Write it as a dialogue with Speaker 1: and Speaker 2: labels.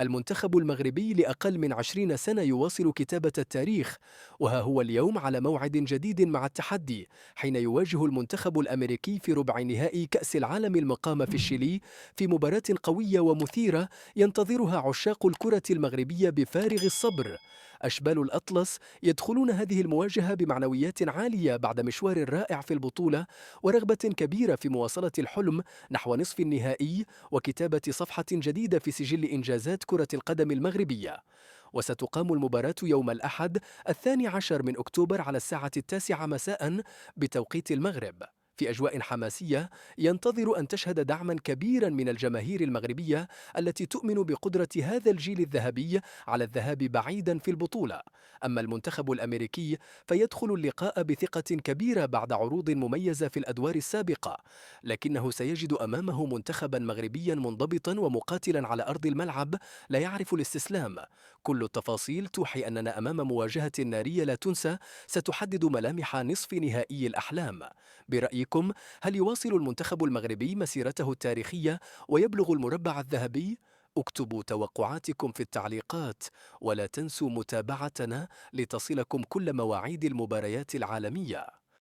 Speaker 1: المنتخب المغربي لأقل من 20 سنة يواصل كتابة التاريخ، وها هو اليوم على موعد جديد مع التحدي، حين يواجه المنتخب الأمريكي في ربع نهائي كأس العالم المقامة في الشيلي، في مباراة قوية ومثيرة ينتظرها عشاق الكرة المغربية بفارغ الصبر. أشبال الأطلس يدخلون هذه المواجهة بمعنويات عالية بعد مشوار رائع في البطولة، ورغبة كبيرة في مواصلة الحلم نحو نصف النهائي وكتابة صفحة جديدة في سجل إنجازات كرة القدم المغربية. وستقام المباراة يوم الأحد 12 من أكتوبر على الساعة 9 مساء بتوقيت المغرب، في أجواء حماسية ينتظر أن تشهد دعما كبيرا من الجماهير المغربية التي تؤمن بقدرة هذا الجيل الذهبي على الذهاب بعيدا في البطولة. أما المنتخب الأمريكي فيدخل اللقاء بثقة كبيرة بعد عروض مميزة في الأدوار السابقة، لكنه سيجد أمامه منتخبا مغربيا منضبطا ومقاتلا على أرض الملعب لا يعرف الاستسلام. كل التفاصيل توحي أننا أمام مواجهة نارية لا تنسى ستحدد ملامح نصف نهائي الأحلام. برأيكم، هل يواصل المنتخب المغربي مسيرته التاريخية ويبلغ المربع الذهبي؟ اكتبوا توقعاتكم في التعليقات، ولا تنسوا متابعتنا لتصلكم كل مواعيد المباريات العالمية.